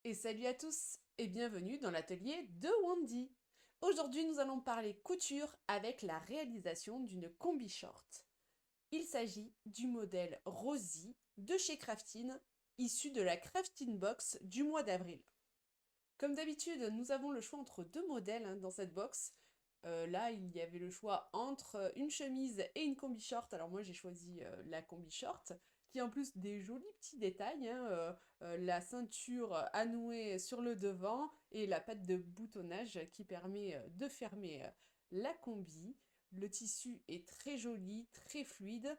Et salut à tous et bienvenue dans l'atelier de Wendy. Aujourd'hui nous allons parler couture avec la réalisation d'une combi short. Il s'agit du modèle Rosie de chez Craftine, issu de la Craftine Box du mois d'avril. Comme d'habitude, nous avons le choix entre deux modèles dans cette box. Là, il y avait le choix entre une chemise et une combi short. Alors moi, j'ai choisi la combi short, qui a en plus des jolis petits détails. La ceinture à nouer sur le devant et la patte de boutonnage qui permet de fermer la combi. Le tissu est très joli, très fluide.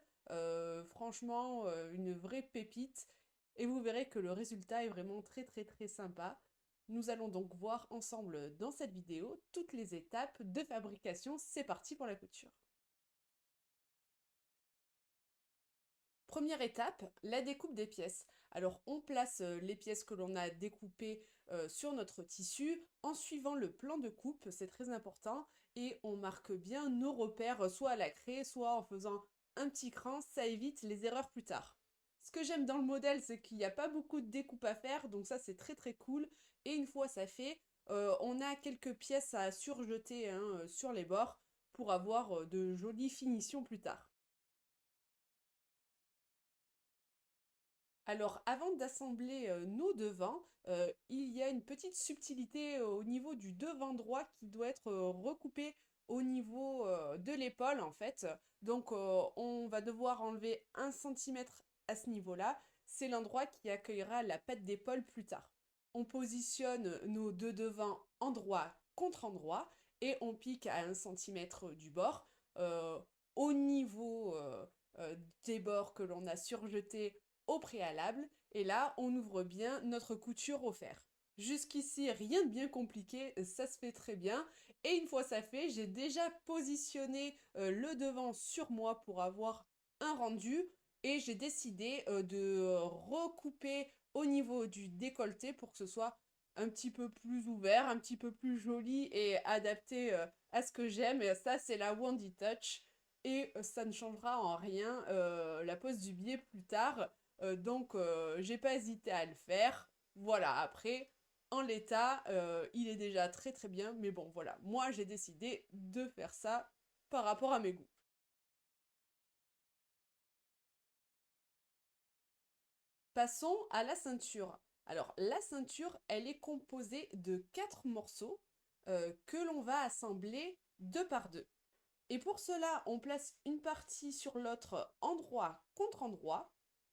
Franchement, une vraie pépite. Et vous verrez que le résultat est vraiment très sympa. Nous allons donc voir ensemble dans cette vidéo toutes les étapes de fabrication. C'est parti pour la couture. Première étape, la découpe des pièces. Alors on place les pièces que l'on a découpées sur notre tissu en suivant le plan de coupe, c'est très important, et on marque bien nos repères soit à la craie, soit en faisant un petit cran, ça évite les erreurs plus tard. Ce que j'aime dans le modèle, c'est qu'il n'y a pas beaucoup de découpe à faire, donc ça c'est très cool. Et une fois ça fait, on a quelques pièces à surjeter sur les bords pour avoir de jolies finitions plus tard. Alors, avant d'assembler nos devants, il y a une petite subtilité au niveau du devant droit qui doit être recoupé au niveau de l'épaule en fait. Donc, on va devoir enlever 1 cm à ce niveau-là. C'est l'endroit qui accueillera la patte d'épaule plus tard. On positionne nos deux devants endroit contre endroit et on pique à 1 cm du bord. euh, Au niveau des bords que l'on a surjetés au préalable, et là on ouvre bien notre couture au fer. Jusqu'ici, rien de bien compliqué, ça se fait très bien. Et une fois ça fait, j'ai déjà positionné le devant sur moi pour avoir un rendu. Et j'ai décidé de recouper au niveau du décolleté pour que ce soit un petit peu plus ouvert, un petit peu plus joli et adapté à ce que j'aime. Et ça, c'est la Wendy Touch. Et ça ne changera en rien la pose du biais plus tard. Donc, j'ai pas hésité à le faire. Voilà, après, en l'état, il est déjà très bien. Mais bon, voilà, moi j'ai décidé de faire ça par rapport à mes goûts. Passons à la ceinture. Alors, la ceinture, elle est composée de 4 morceaux que l'on va assembler deux par deux. Et pour cela, on place une partie sur l'autre endroit contre endroit.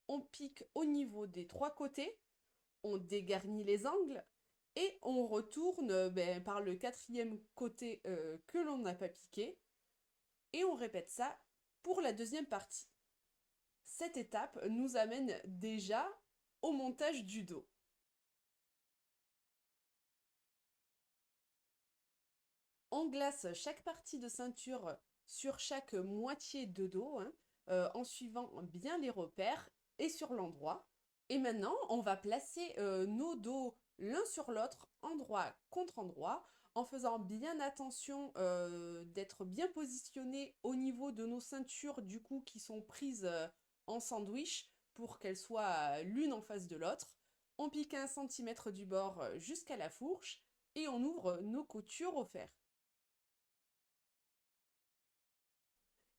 On pique au niveau des trois côtés, on dégarnit les angles et on retourne par le quatrième côté que l'on n'a pas piqué. Et on répète ça pour la deuxième partie. Cette étape nous amène déjà au montage du dos. On glace chaque partie de ceinture sur chaque moitié de dos, en suivant bien les repères et sur l'endroit. Et maintenant, on va placer nos dos l'un sur l'autre, endroit contre endroit, en faisant bien attention d'être bien positionnés au niveau de nos ceintures, du coup, qui sont prises en sandwich pour qu'elles soient l'une en face de l'autre. On pique 1 cm du bord jusqu'à la fourche et on ouvre nos coutures au fer.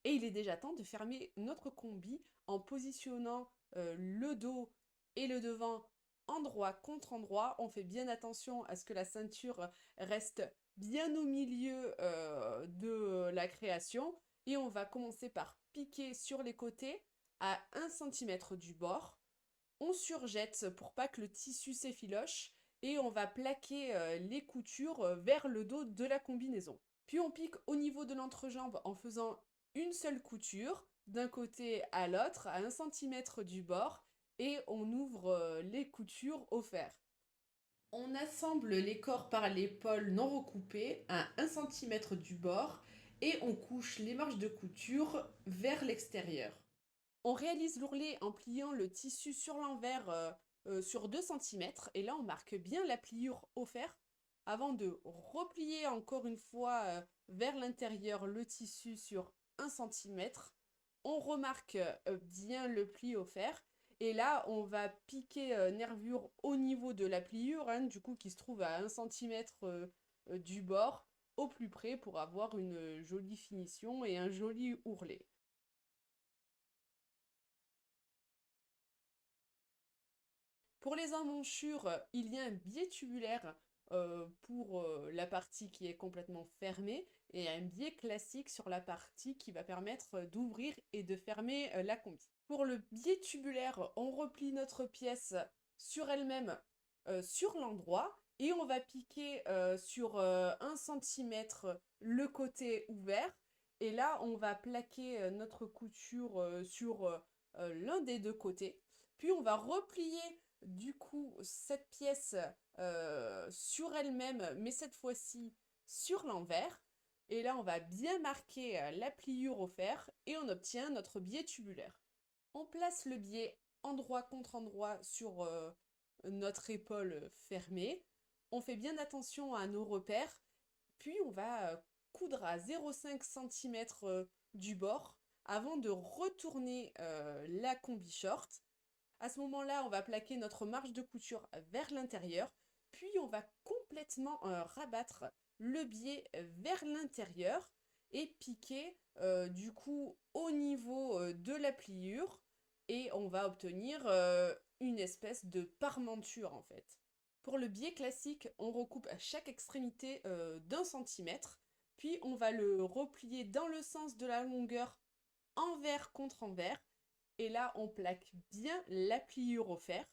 Et il est déjà temps de fermer notre combi en positionnant le dos et le devant endroit contre endroit. On fait bien attention à ce que la ceinture reste bien au milieu de la création. Et on va commencer par piquer sur les côtés à 1 cm du bord. On surjette pour pas que le tissu s'effiloche et on va plaquer les coutures vers le dos de la combinaison. Puis on pique au niveau de l'entrejambe en faisant une seule couture d'un côté à l'autre à 1 cm du bord et on ouvre les coutures au fer. On assemble les corps par l'épaule non recoupés à 1 cm du bord et on couche les marges de couture vers l'extérieur. On réalise l'ourlet en pliant le tissu sur l'envers sur 2 cm et là on marque bien la pliure au fer avant de replier encore une fois vers l'intérieur le tissu sur 1 cm. On remarque bien le pli au fer Et là, on va piquer nervure au niveau de la pliure, hein, du coup qui se trouve à 1 cm du bord, au plus près pour avoir une jolie finition et un joli ourlet. Pour les emmanchures, il y a un biais tubulaire pour la partie qui est complètement fermée et un biais classique sur la partie qui va permettre d'ouvrir et de fermer la combi. Pour le biais tubulaire, on replie notre pièce sur elle-même, sur l'endroit, et on va piquer sur 1 cm le côté ouvert. Et là, on va plaquer notre couture sur l'un des deux côtés. Puis on va replier du coup cette pièce sur elle-même, mais cette fois-ci sur l'envers. Et là, on va bien marquer la pliure au fer et on obtient notre biais tubulaire. On place le biais endroit contre endroit sur notre épaule fermée. On fait bien attention à nos repères. Puis on va coudre à 0,5 cm du bord avant de retourner la combi short. À ce moment-là, on va plaquer notre marge de couture vers l'intérieur, puis on va complètement rabattre le biais vers l'intérieur et piquer du coup au niveau de la pliure et on va obtenir une espèce de parmenture en fait. Pour le biais classique, on recoupe à chaque extrémité d'1 cm, puis on va le replier dans le sens de la longueur envers contre envers. Et là, on plaque bien la pliure au fer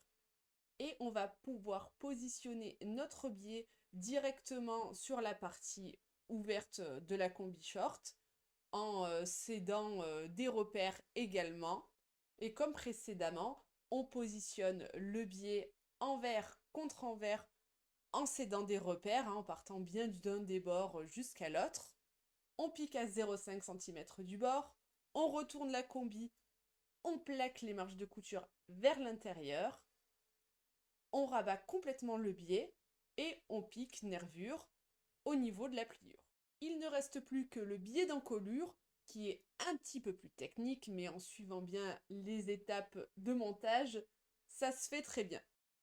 et on va pouvoir positionner notre biais directement sur la partie ouverte de la combi short en s'aidant des repères également. Et comme précédemment, on positionne le biais envers contre envers en s'aidant des repères, hein, en partant bien d'un des bords jusqu'à l'autre. On pique à 0,5 cm du bord, on retourne la combi, on plaque les marges de couture vers l'intérieur, on rabat complètement le biais et on pique nervure au niveau de la pliure. Il ne reste plus que le biais d'encolure qui est un petit peu plus technique, mais en suivant bien les étapes de montage, ça se fait très bien.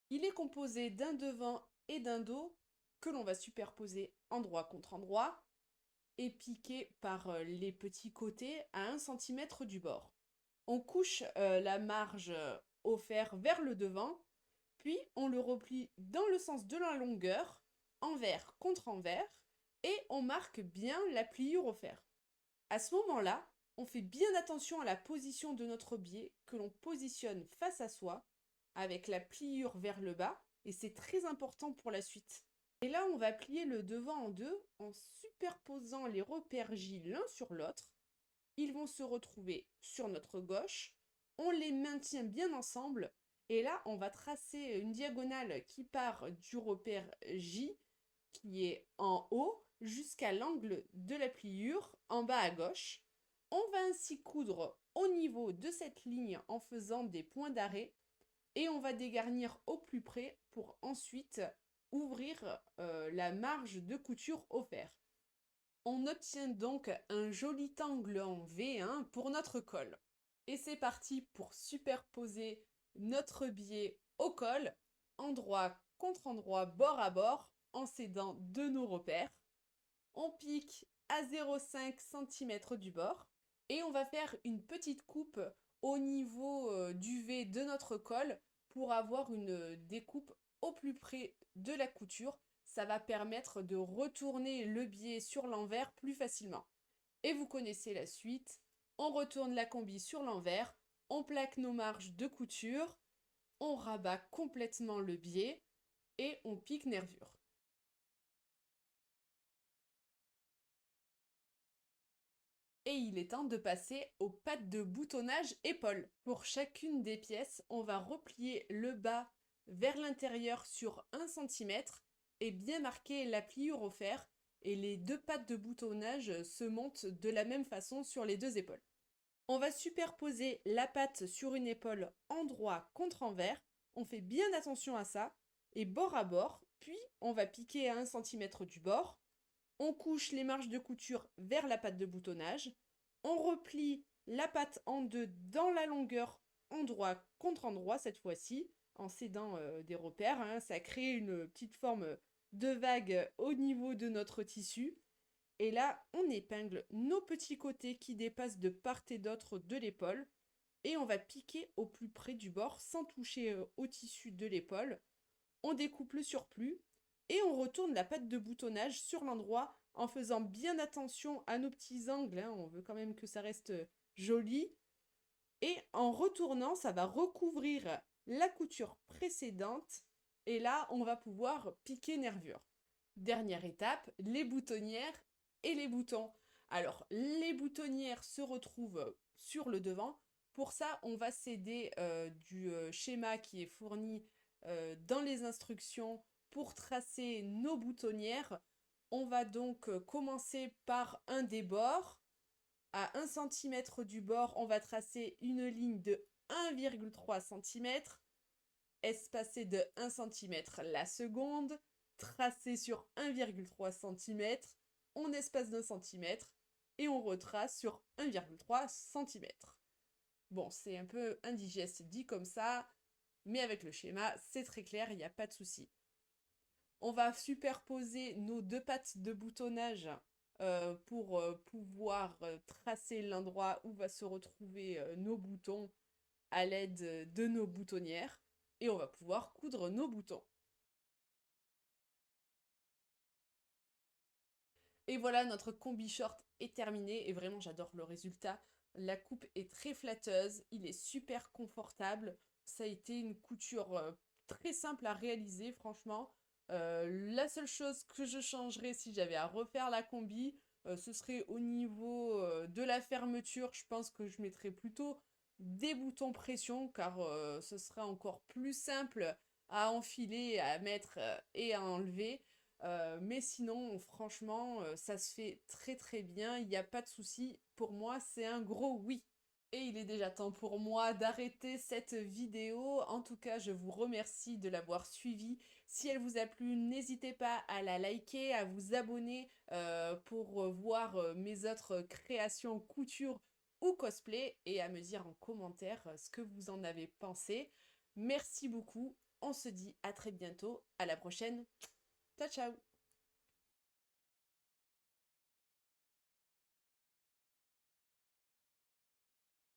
Il est composé d'un devant et d'un dos que l'on va superposer endroit contre endroit et piquer par les petits côtés à 1 cm du bord. On couche la marge au fer vers le devant, puis on le replie dans le sens de la longueur, envers contre envers, et on marque bien la pliure au fer. À ce moment-là, on fait bien attention à la position de notre biais que l'on positionne face à soi, avec la pliure vers le bas, et c'est très important pour la suite. Et là, on va plier le devant en deux en superposant les repères J l'un sur l'autre. Ils vont se retrouver sur notre gauche, on les maintient bien ensemble et là on va tracer une diagonale qui part du repère J qui est en haut jusqu'à l'angle de la pliure en bas à gauche. On va ainsi coudre au niveau de cette ligne en faisant des points d'arrêt et on va dégarnir au plus près pour ensuite ouvrir la marge de couture au fer. On obtient donc un joli angle en V1 pour notre col. Et c'est parti pour superposer notre biais au col, endroit contre endroit, bord à bord, en s'aidant de nos repères. On pique à 0,5 cm du bord et on va faire une petite coupe au niveau du V de notre col pour avoir une découpe au plus près de la couture. Ça va permettre de retourner le biais sur l'envers plus facilement. Et vous connaissez la suite. On retourne la combi sur l'envers, on plaque nos marges de couture, on rabat complètement le biais et on pique nervure. Et il est temps de passer aux pattes de boutonnage épaules. Pour chacune des pièces, on va replier le bas vers l'intérieur sur 1 cm et bien marquer la pliure au fer. Et les deux pattes de boutonnage se montent de la même façon sur les deux épaules. On va superposer la patte sur une épaule endroit contre envers. On fait bien attention à ça. Et bord à bord, puis on va piquer à 1 cm du bord. On couche les marges de couture vers la patte de boutonnage. On replie la patte en deux dans la longueur endroit contre endroit cette fois-ci, en s'aidant des repères, hein. Ça crée une petite forme de vague au niveau de notre tissu. Et là, on épingle nos petits côtés qui dépassent de part et d'autre de l'épaule. Et on va piquer au plus près du bord sans toucher au tissu de l'épaule. On découpe le surplus et on retourne la patte de boutonnage sur l'endroit en faisant bien attention à nos petits angles, hein. On veut quand même que ça reste joli. Et en retournant, ça va recouvrir la couture précédente. Et là, on va pouvoir piquer nervure. Dernière étape, les boutonnières et les boutons. Alors, les boutonnières se retrouvent sur le devant. Pour ça, on va s'aider du schéma qui est fourni dans les instructions pour tracer nos boutonnières. On va donc commencer par un des bords. À 1 cm du bord, on va tracer une ligne de 1,3 cm, espacée de 1 cm la seconde, tracée sur 1,3 cm, on espace d'un centimètre et on retrace sur 1,3 cm. Bon, c'est un peu indigeste dit comme ça, mais avec le schéma, c'est très clair, il n'y a pas de souci. On va superposer nos deux pattes de boutonnage pour pouvoir tracer l'endroit où va se retrouver nos boutons à l'aide de nos boutonnières et on va pouvoir coudre nos boutons. Et voilà, notre combi short est terminé et vraiment j'adore le résultat. La coupe est très flatteuse, il est super confortable. Ça a été une couture très simple à réaliser, franchement. La seule chose que je changerais si j'avais à refaire la combi, ce serait au niveau de la fermeture. Je pense que je mettrais plutôt des boutons pression car ce sera encore plus simple à enfiler, à mettre et à enlever. Mais sinon, franchement, ça se fait très très bien, il n'y a pas de souci. Pour moi, c'est un gros oui. Et il est déjà temps pour moi d'arrêter cette vidéo. En tout cas, je vous remercie de l'avoir suivie. Si elle vous a plu, n'hésitez pas à la liker, à vous abonner pour voir mes autres créations couture ou cosplay et à me dire en commentaire ce que vous en avez pensé. Merci beaucoup. On se dit à très bientôt. À la prochaine. Ciao, ciao!